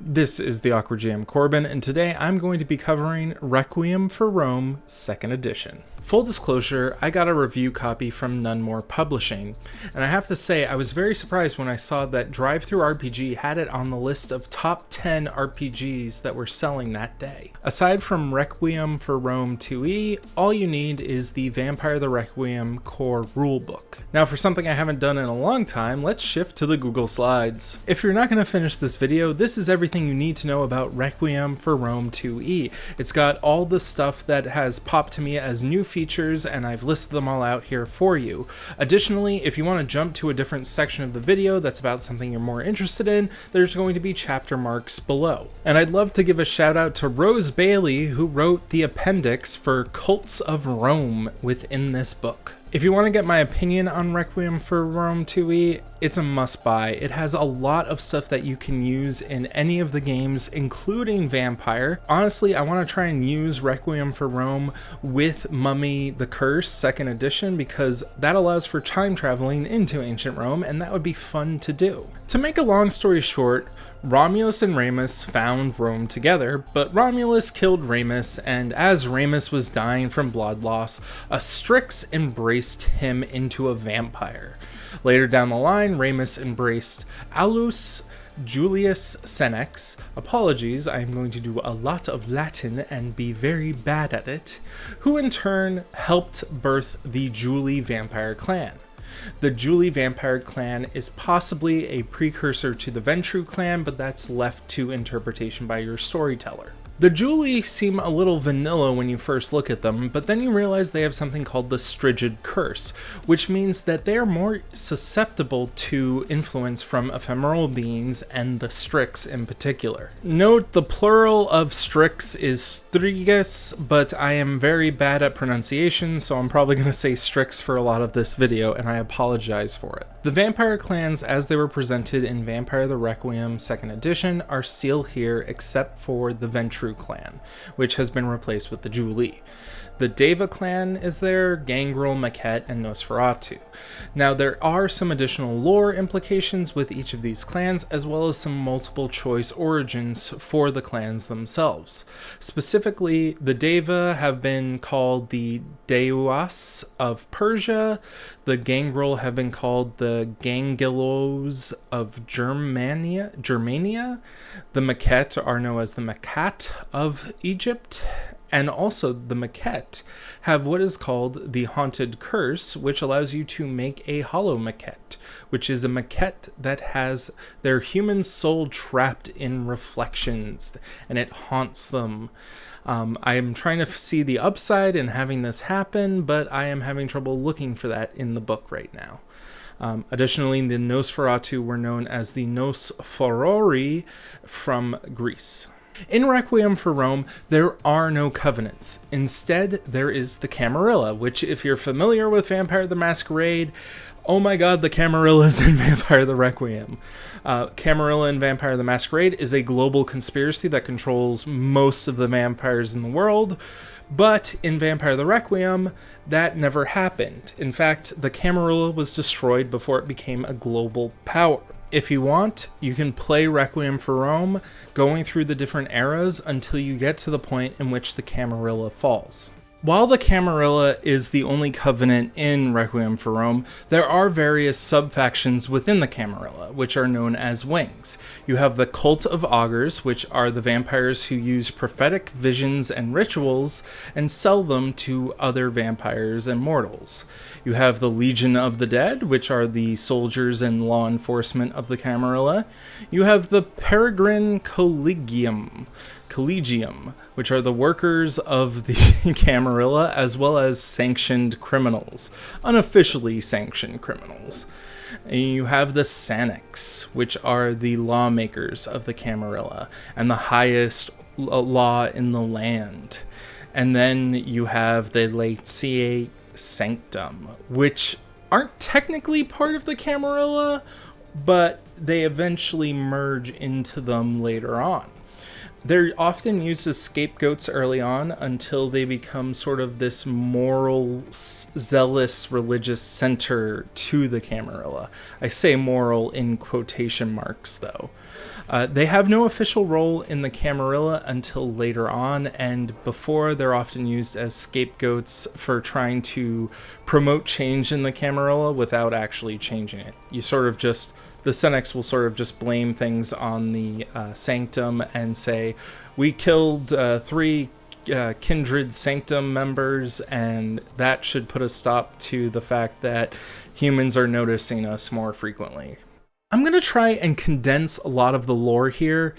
This is the Awkward GM Corbin, and today I'm going to be covering Requiem for Rome 2nd edition. Full disclosure, I got a review copy from None More Publishing, and I have to say I was very surprised when I saw that DriveThruRPG had it on the list of top 10 RPGs that were selling that day. Aside from Requiem for Rome 2e, all you need is the Vampire the Requiem core rulebook. Now for something I haven't done in a long time, let's shift to the Google Slides. If you're not going to finish this video, this is everything you need to know about Requiem for Rome 2e. It's got all the stuff that has popped to me as new features, and I've listed them all out here for you. Additionally, if you want to jump to a different section of the video that's about something you're more interested in, there's going to be chapter marks below. And I'd love to give a shout out to Rose Bailey, who wrote the appendix for Cults of Rome within this book. If you want to get my opinion on Requiem for Rome 2e, it's a must-buy. It has a lot of stuff that you can use in any of the games, including Vampire. Honestly, I want to try and use Requiem for Rome with Mummy the Curse 2nd edition because that allows for time traveling into ancient Rome, and that would be fun to do. To make a long story short, Romulus and Remus found Rome together, but Romulus killed Remus, and as Remus was dying from blood loss, a Strix embraced him into a vampire. Later down the line, Remus embraced Aulus Julius Senex. Apologies, I am going to do a lot of Latin and be very bad at it, who in turn helped birth the Julii vampire clan. The Julii vampire clan is possibly a precursor to the Ventrue clan, but that's left to interpretation by your storyteller. The Julii seem a little vanilla when you first look at them, but then you realize they have something called the Strigid Curse, which means that they are more susceptible to influence from ephemeral beings and the Strix in particular. Note the plural of Strix is Striges, but I am very bad at pronunciation, so I'm probably going to say Strix for a lot of this video, and I apologize for it. The vampire clans as they were presented in Vampire the Requiem 2nd edition are still here except for the Ventrue clan, which has been replaced with the Julii. The Daeva clan is there, Gangrel, Mekhet, and Nosferatu. Now there are some additional lore implications with each of these clans, as well as some multiple choice origins for the clans themselves. Specifically, the Daeva have been called the Dewas of Persia, the Gangrel have been called the Gangelos of Germania, the Mekhet are known as the Mekhet of Egypt, and also the Mekhet have what is called the Haunted Curse, which allows you to make a hollow Mekhet, which is a Mekhet that has their human soul trapped in reflections, and it haunts them. I am trying to see the upside in having this happen, but I am having trouble looking for that in the book right now. Additionally, the Nosferatu were known as the Nosferori from Greece. In Requiem for Rome, there are no covenants. Instead, there is the Camarilla, which if you're familiar with Vampire the Masquerade, oh my god, the Camarillas in Vampire the Requiem. Camarilla in Vampire the Masquerade is a global conspiracy that controls most of the vampires in the world, but in Vampire the Requiem, that never happened. In fact, the Camarilla was destroyed before it became a global power. If you want, you can play Requiem for Rome, going through the different eras until you get to the point in which the Camarilla falls. While the Camarilla is the only covenant in Requiem for Rome, there are various sub-factions within the Camarilla, which are known as wings. You have the Cult of Augurs, which are the vampires who use prophetic visions and rituals and sell them to other vampires and mortals. You have the Legion of the Dead, which are the soldiers and law enforcement of the Camarilla. You have the Peregrine Collegium, which are the workers of the Camarilla, as well as sanctioned criminals, unofficially sanctioned criminals. And you have the Sanix, which are the lawmakers of the Camarilla, and the highest law in the land. And then you have the Laetiae Sanctum, which aren't technically part of the Camarilla, but they eventually merge into them later on. They're often used as scapegoats early on until they become sort of this moral, zealous religious center to the Camarilla. I say moral in quotation marks, though. They have no official role in the Camarilla until later on, and before they're often used as scapegoats for trying to promote change in the Camarilla without actually changing it. The Senex will sort of just blame things on the Sanctum and say, we killed 3 kindred Sanctum members, and that should put a stop to the fact that humans are noticing us more frequently. I'm going to try and condense a lot of the lore here.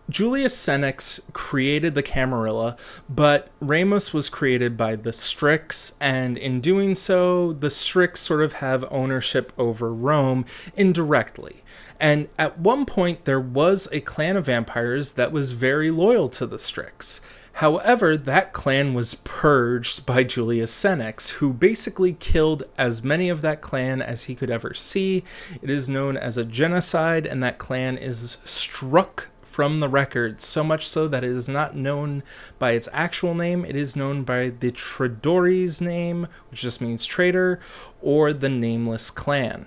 Julius Senex created the Camarilla, but Ramos was created by the Strix, and in doing so, the Strix sort of have ownership over Rome indirectly. And at one point, there was a clan of vampires that was very loyal to the Strix. However, that clan was purged by Julius Senex, who basically killed as many of that clan as he could ever see. It is known as a genocide, and that clan is struck from the record, so much so that it is not known by its actual name. It is known by the Traditores name, which just means traitor, or the Nameless Clan.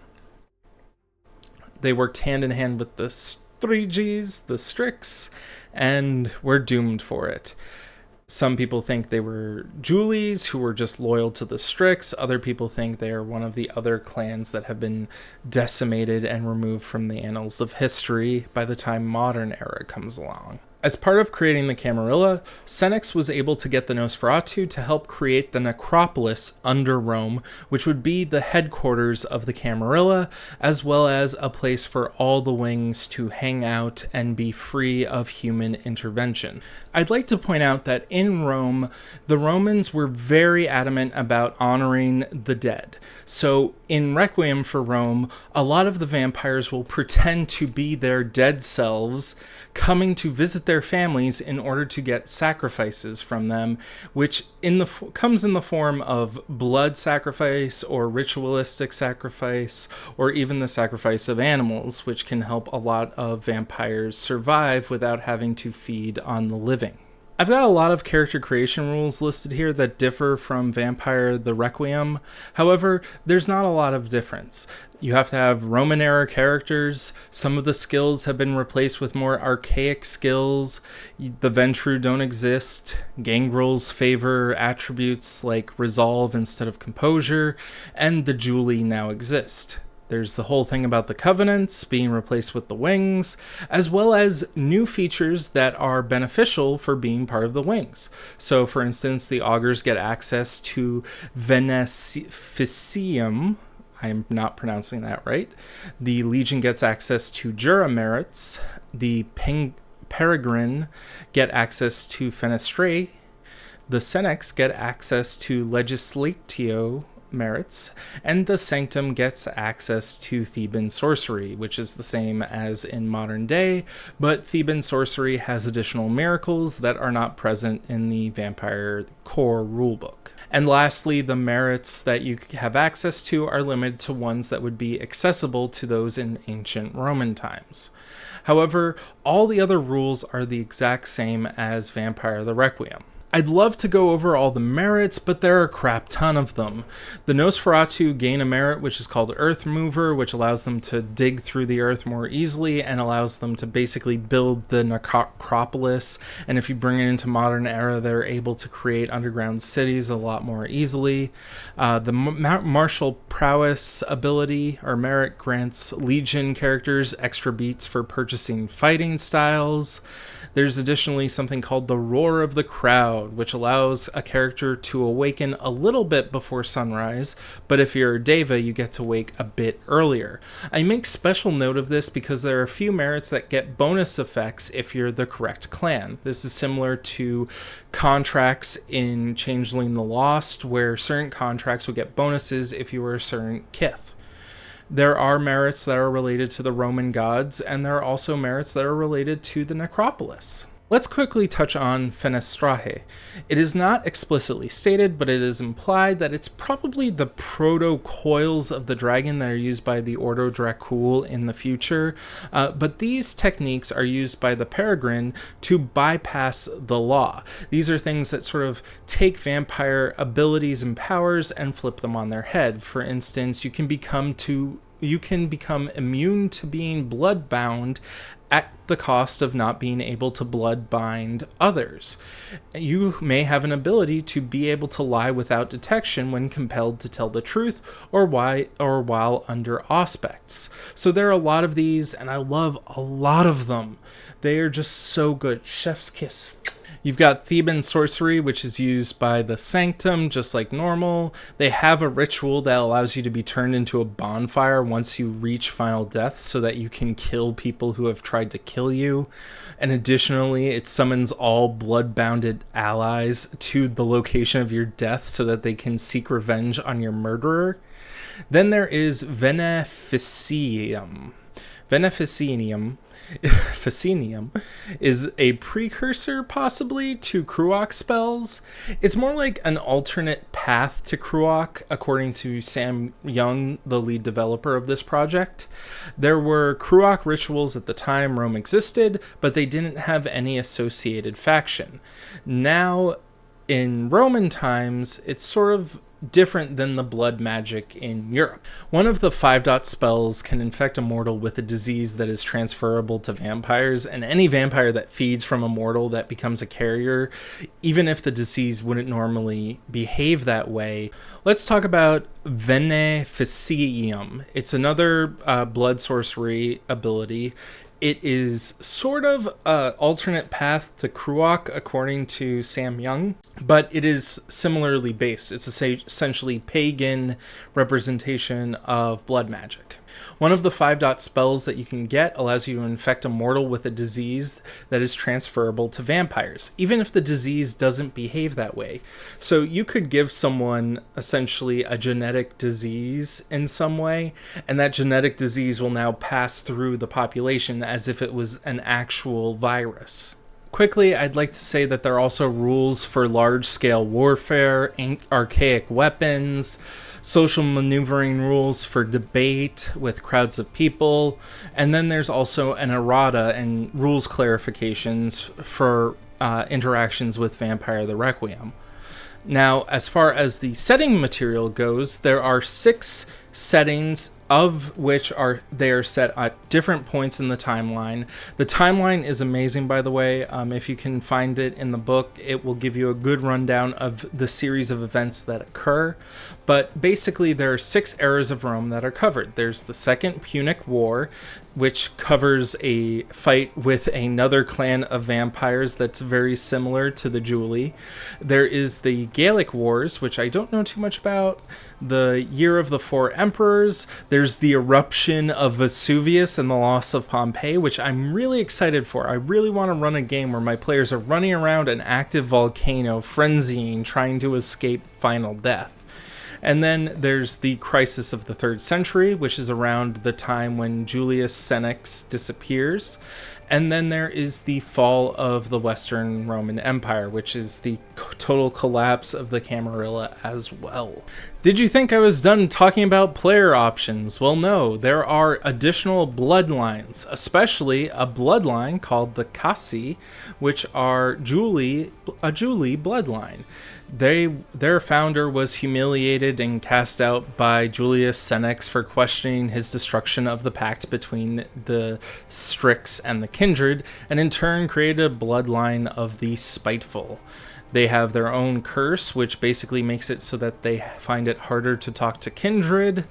They worked hand in hand with the Striges, the Strix, and were doomed for it. Some people think they were Julies who were just loyal to the Strix. Other people think they are one of the other clans that have been decimated and removed from the annals of history by the time modern era comes along. As part of creating the Camarilla, Senex was able to get the Nosferatu to help create the necropolis under Rome, which would be the headquarters of the Camarilla, as well as a place for all the wings to hang out and be free of human intervention. I'd like to point out that in Rome, the Romans were very adamant about honoring the dead. So in Requiem for Rome, a lot of the vampires will pretend to be their dead selves, coming to visit their families in order to get sacrifices from them, which comes in the form of blood sacrifice or ritualistic sacrifice, or even the sacrifice of animals, which can help a lot of vampires survive without having to feed on the living. I've got a lot of character creation rules listed here that differ from Vampire the Requiem. However, there's not a lot of difference. You have to have Roman era characters. Some of the skills have been replaced with more archaic skills. The Ventru don't exist. Gangrels favor attributes like resolve instead of composure, and the Julii now exist. There's the whole thing about the Covenants being replaced with the Wings, as well as new features that are beneficial for being part of the Wings. So, for instance, the Augurs get access to Veneficium. I'm not pronouncing that right. The Legion gets access to Jura merits. The Peregrine get access to Fenestrae. The Senex get access to Legislatio merits, and the Sanctum gets access to Theban Sorcery, which is the same as in modern day, but Theban Sorcery has additional miracles that are not present in the Vampire core rulebook. And lastly, the merits that you have access to are limited to ones that would be accessible to those in ancient Roman times. However, all the other rules are the exact same as Vampire the Requiem. I'd love to go over all the merits, but there are a crap ton of them. The Nosferatu gain a merit which is called Earth Mover, which allows them to dig through the earth more easily and allows them to basically build the necropolis. And if you bring it into modern era, they're able to create underground cities a lot more easily. The Martial Prowess ability or merit grants Legion characters extra beats for purchasing fighting styles. There's additionally something called the Roar of the Crowd, which allows a character to awaken a little bit before sunrise, but if you're a Daeva, you get to wake a bit earlier. I make special note of this because there are a few merits that get bonus effects if you're the correct clan. This is similar to contracts in Changeling the Lost, where certain contracts would get bonuses if you were a certain kith. There are merits that are related to the Roman gods, and there are also merits that are related to the necropolis. Let's quickly touch on Fenestrae. It is not explicitly stated, but it is implied that it's probably the proto-coils of the dragon that are used by the Ordo Dracul in the future, but these techniques are used by the Peregrine to bypass the law. These are things that sort of take vampire abilities and powers and flip them on their head. For instance, you can become immune to being bloodbound at the cost of not being able to blood bind others. You may have an ability to be able to lie without detection when compelled to tell the truth or while under auspects. So there are a lot of these, and I love a lot of them. They are just so good. Chef's kiss. You've got Theban Sorcery, which is used by the Sanctum, just like normal. They have a ritual that allows you to be turned into a bonfire once you reach final death so that you can kill people who have tried to kill you. And additionally, it summons all blood-bounded allies to the location of your death so that they can seek revenge on your murderer. Then there is Veneficium. Veneficium is a precursor, possibly, to Kruok spells. It's more like an alternate path to Kruok, according to Sam Young, the lead developer of this project. There were Kruok rituals at the time Rome existed, but they didn't have any associated faction. Now, in Roman times, it's sort of different than the blood magic in Europe. One of the 5-dot spells can infect a mortal with a disease that is transferable to vampires, and any vampire that feeds from a mortal that becomes a carrier, even if the disease wouldn't normally behave that way. Let's talk about Veneficium. It's another blood sorcery ability. It is sort of an alternate path to Kruok, according to Sam Young, but it is similarly based. It's essentially pagan representation of blood magic. One of the 5-dot spells that you can get allows you to infect a mortal with a disease that is transferable to vampires, even if the disease doesn't behave that way. So you could give someone essentially a genetic disease in some way, and that genetic disease will now pass through the population as if it was an actual virus. Quickly, I'd like to say that there are also rules for large-scale warfare, archaic weapons, social maneuvering rules for debate with crowds of people, and then there's also an errata and rules clarifications for interactions with Vampire the Requiem. Now, as far as the setting material goes, there are 6 settings, of which they are set at different points in the timeline. The timeline is amazing, by the way. If you can find it in the book, it will give you a good rundown of the series of events that occur. But basically, there are 6 eras of Rome that are covered. There's the Second Punic War, which covers a fight with another clan of vampires that's very similar to the Julii. There is the Gallic Wars, which I don't know too much about. The Year of the Four Emperors. There's the eruption of Vesuvius and the loss of Pompeii, which I'm really excited for. I really want to run a game where my players are running around an active volcano, frenzying, trying to escape final death. And then there's the Crisis of the 3rd Century, which is around the time when Julius Senex disappears. And then there is the fall of the Western Roman Empire, which is the total collapse of the Camarilla as well. Did you think I was done talking about player options? Well, no, there are additional bloodlines, especially a bloodline called the Cassii, which are a Julii bloodline. Their founder was humiliated and cast out by Julius Senex for questioning his destruction of the pact between the Strix and the Kindred, and in turn created a bloodline of the Spiteful. They have their own curse, which basically makes it so that they find it harder to talk to Kindred.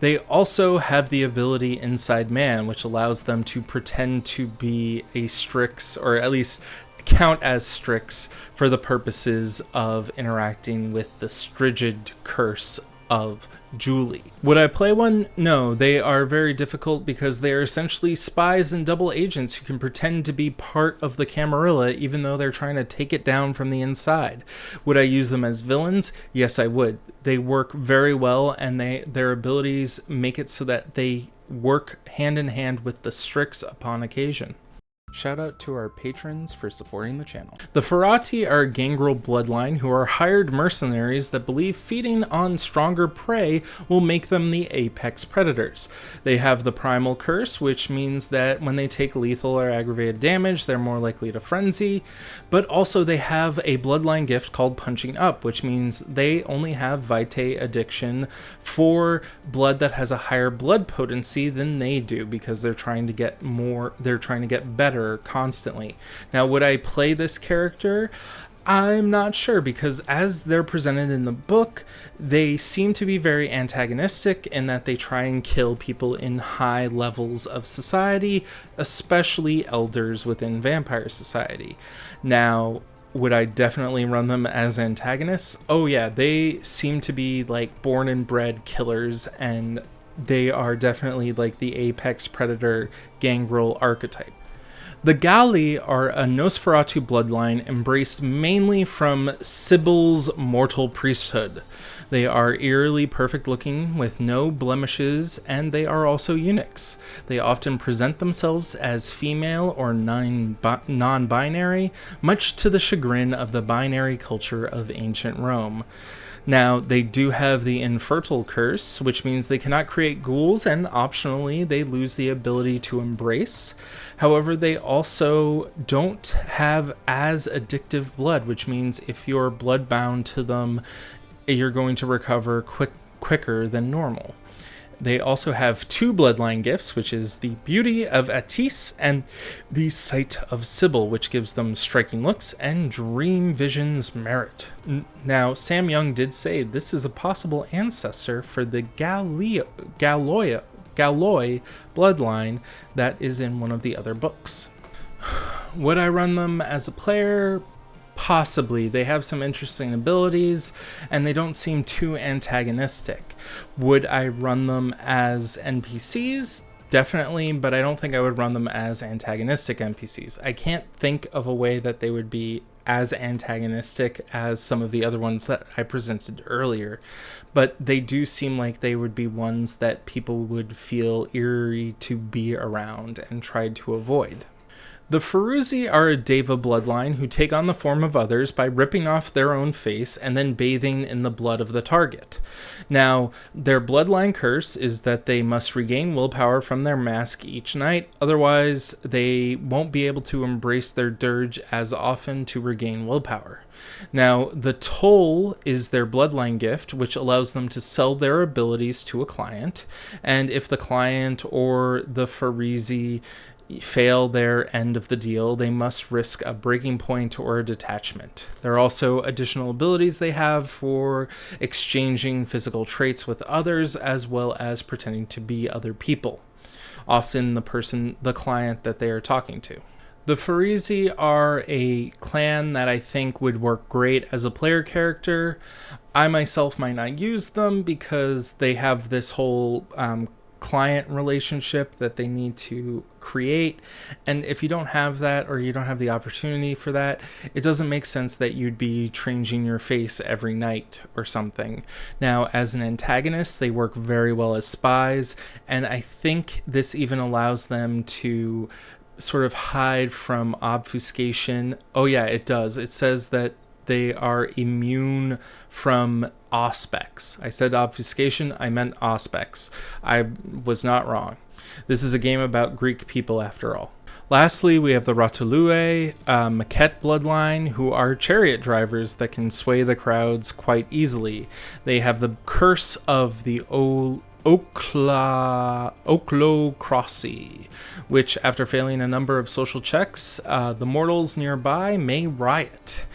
They also have the ability Inside Man, which allows them to pretend to be a Strix, or at least count as Strix, for the purposes of interacting with the Strigid curse of Julii. Would I play one? No, they are very difficult because they are essentially spies and double agents who can pretend to be part of the Camarilla even though they're trying to take it down from the inside. Would I use them as villains? Yes, I would. They work very well, and their abilities make it so that they work hand in hand with the Strix upon occasion. Shout out to our patrons for supporting the channel. The Ferrati are a Gangrel bloodline who are hired mercenaries that believe feeding on stronger prey will make them the apex predators. They have the primal curse, which means that when they take lethal or aggravated damage, they're more likely to frenzy, but also they have a bloodline gift called punching up, which means they only have vitae addiction for blood that has a higher blood potency than they do, because they're trying to get better constantly. Now, would I play this character? I'm not sure, because as they're presented in the book, they seem to be very antagonistic in that they try and kill people in high levels of society, especially elders within vampire society. Now, would I definitely run them as antagonists? Oh yeah, they seem to be like born and bred killers, and they are definitely like the apex predator Gangrel archetype. The Galli are a Nosferatu bloodline embraced mainly from Sibyl's mortal priesthood. They are eerily perfect looking with no blemishes, and they are also eunuchs. They often present themselves as female or non-binary, much to the chagrin of the binary culture of ancient Rome. Now, they do have the infertile curse, which means they cannot create ghouls, and optionally they lose the ability to embrace. However, they also don't have as addictive blood, which means if you're bloodbound to them, you're going to recover quicker than normal. They also have two bloodline gifts, which is the Beauty of Attis and the Sight of Sibyl, which gives them striking looks and dream visions merit. Now, Sam Young did say this is a possible ancestor for the Galloi bloodline that is in one of the other books. Would I run them as a player? Possibly. They have some interesting abilities, and they don't seem too antagonistic. Would I run them as NPCs? Definitely, but I don't think I would run them as antagonistic NPCs. I can't think of a way that they would be as antagonistic as some of the other ones that I presented earlier, but they do seem like they would be ones that people would feel eerie to be around and try to avoid. The Phersui are a Daeva bloodline who take on the form of others by ripping off their own face and then bathing in the blood of the target. Now, their bloodline curse is that they must regain willpower from their mask each night, otherwise they won't be able to embrace their dirge as often to regain willpower. Now, the toll is their bloodline gift, which allows them to sell their abilities to a client, and if the client or the Phersui fail their end of the deal, they must risk a breaking point or a detachment. There are also additional abilities they have for exchanging physical traits with others, as well as pretending to be other people, often the client that they are talking to. The Phersui are a clan that I think would work great as a player character. I myself might not use them because they have this whole client relationship that they need to create, and if you don't have that, or you don't have the opportunity for that, it doesn't make sense that you'd be changing your face every night or something. Now, as an antagonist, they work very well as spies, and I think this even allows them to sort of hide from obfuscation. Oh yeah, it does. It says that they are immune from auspex. I said obfuscation, I meant auspex. I was not wrong. This is a game about Greek people after all. Lastly, we have the Rotulae, Mekhet bloodline, who are chariot drivers that can sway the crowds quite easily. They have the curse of the Ochlocracy, which after failing a number of social checks, the mortals nearby may riot.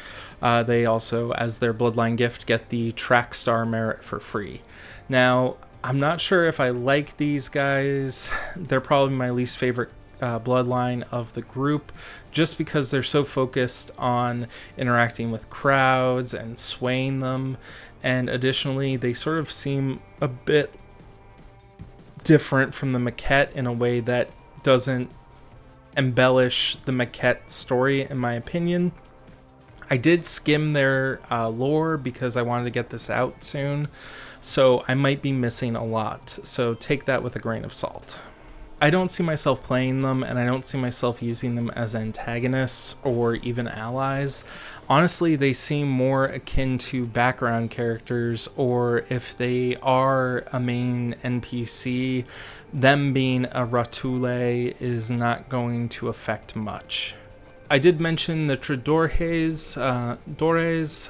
They also, as their bloodline gift, get the track star merit for free. Now, I'm not sure if I like these guys. They're probably my least favorite bloodline of the group, just because they're so focused on interacting with crowds and swaying them. And additionally, they sort of seem a bit different from the Mekhet in a way that doesn't embellish the Mekhet story, in my opinion. I did skim their lore because I wanted to get this out soon, so I might be missing a lot, so take that with a grain of salt. I don't see myself playing them, and I don't see myself using them as antagonists or even allies. Honestly, they seem more akin to background characters, or if they are a main NPC, them being a Rotulae is not going to affect much. I did mention the Traditores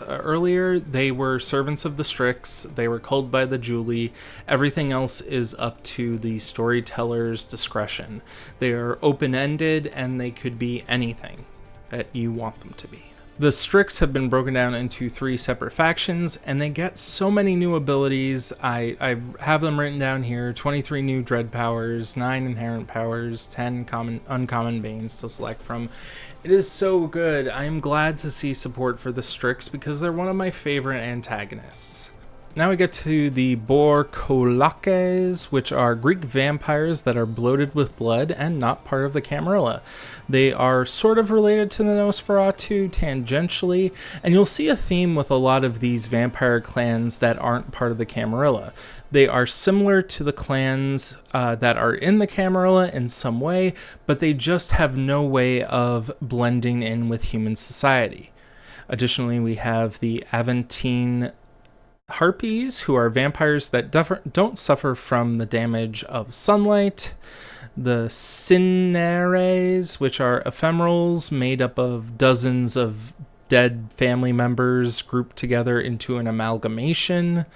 earlier. They were servants of the Strix. They were culled by the Julii. Everything else is up to the storyteller's discretion. They are open-ended, and they could be anything that you want them to be. The Strix have been broken down into 3 separate factions, and they get so many new abilities. I have them written down here: 23 new dread powers, 9 inherent powers, 10 uncommon banes to select from. It is so good. I am glad to see support for the Strix because they're one of my favorite antagonists. Now we get to the Borkolakes, which are Greek vampires that are bloated with blood and not part of the Camarilla. They are sort of related to the Nosferatu tangentially, and you'll see a theme with a lot of these vampire clans that aren't part of the Camarilla. They are similar to the clans that are in the Camarilla in some way, but they just have no way of blending in with human society. Additionally, we have the Aventine Harpies, who are vampires that don't suffer from the damage of sunlight. The Cineres, which are ephemerals made up of dozens of dead family members grouped together into an amalgamation.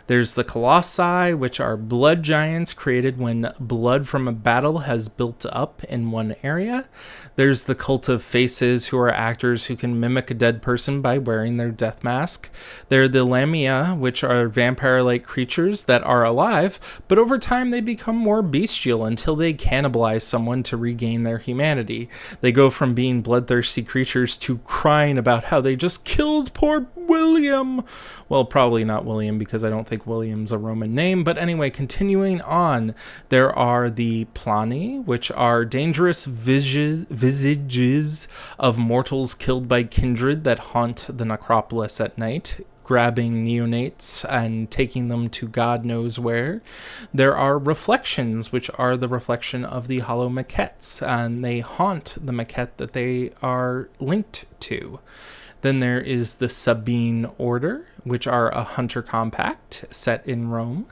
There's the Colossi, which are blood giants created when blood from a battle has built up in one area. There's the Cult of Faces, who are actors who can mimic a dead person by wearing their death mask. There are the Lamia, which are vampire-like creatures that are alive, but over time they become more bestial until they cannibalize someone to regain their humanity. They go from being bloodthirsty creatures to crying about how they just killed poor William. Well, probably not William, because I don't think William's a Roman name, but anyway, continuing on, there are the Plani, which are dangerous visages of mortals killed by kindred that haunt the necropolis at night, grabbing neonates and taking them to God knows where. There are reflections, which are the reflection of the hollow Mekhets, and they haunt the Mekhet that they are linked to. Then there is the Sabine Order, which are a hunter compact set in Rome.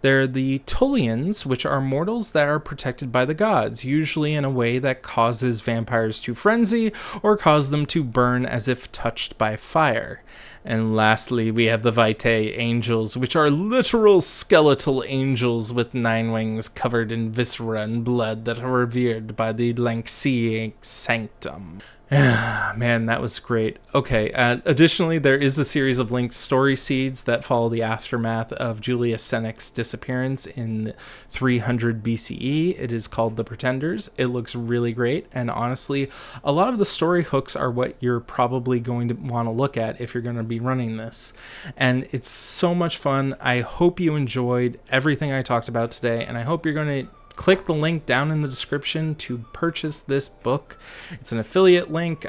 There are the Tullians, which are mortals that are protected by the gods, usually in a way that causes vampires to frenzy or cause them to burn as if touched by fire. And lastly, we have the Vitae angels, which are literal skeletal angels with 9 wings covered in viscera and blood that are revered by the Lanxi Sanctum. Man, that was great. Okay, additionally, there is a series of linked story seeds that follow the aftermath of Julius Seneca's disappearance in 300 BCE. It is called The Pretenders. It looks really great, and honestly, a lot of the story hooks are what you're probably going to want to look at if you're going to be running this. And it's so much fun. I hope you enjoyed everything I talked about today, and I hope you're going to click the link down in the description to purchase this book. It's an affiliate link.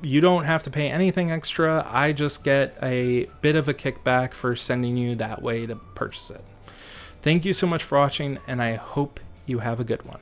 You don't have to pay anything extra. I just get a bit of a kickback for sending you that way to purchase it. Thank you so much for watching, and I hope you have a good one.